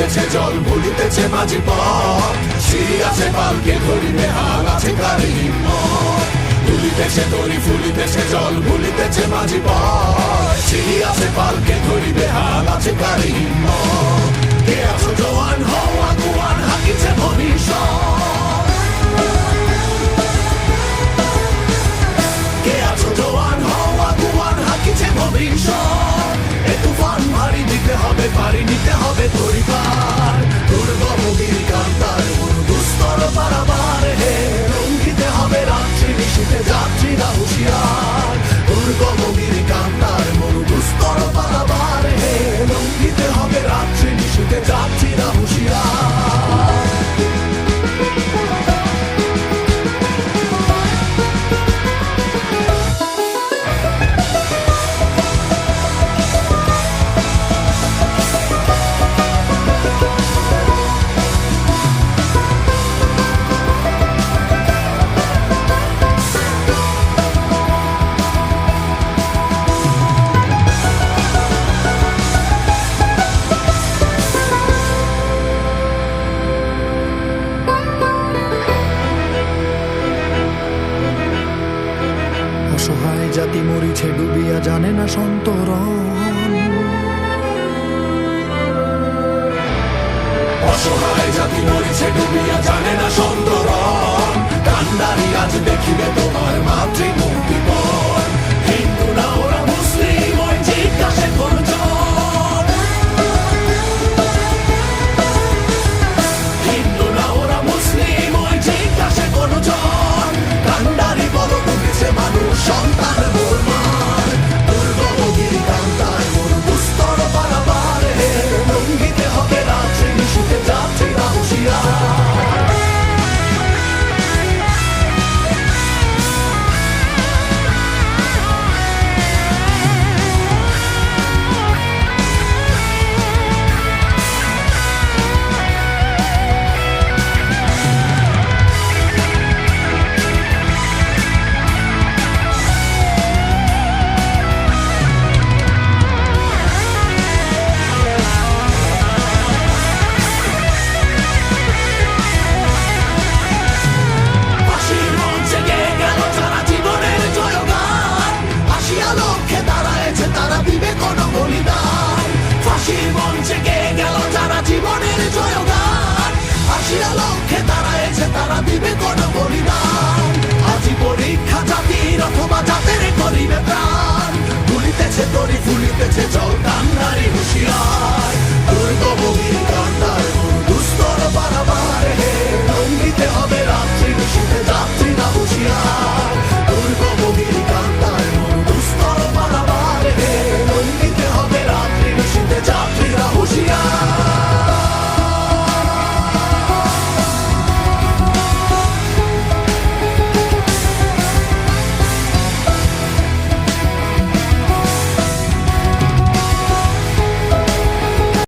ভুলিতেছে জল, ভুলিতেছে মাঝি পথ। সিঁড়ি আছে পালকে ধরিবে, হাল আছে কার হিম্মত। ভুলিতেছে দড়ি, ফুলিতেছে জল, ভুলিতেছে মাঝি পথ। সিঁড়ি আছে পালকে ধরিবে, হাল আছে কার হিম্মত। কে আছো জওয়ান, হও আগুয়ান, হাকিছে ভবিষ্যৎ। কে আছো জওয়ান, হও আগুয়ান, হাকিছে ভবিষ্যৎ। এ তুফান ভারী দিতে হবে, পারি নিতে হবে পরিবার। দুর্গম গিরি কান্তার মরু দুস্তর পারাবার হে। লঙ্ঘিতে হবে রাত্রি নিশীথে, যাত্রীরা হুঁশিয়ার। দুর্গম গিরি কান্তার মরু দুস্তর পারাবার হে। লঙ্ঘিতে হবে রাত্রি নিশীথে, যাত্রীরা হুঁশিয়ার। অসহায় জাতি মরিছে ডুবিয়া, জানে না সন্তরণ। অসহায় জাতি মরিছে ডুবিয়া, জানে না সন্তরণ। কান্ডারি আজ দেখিবে তোমার মাতৃভূমি।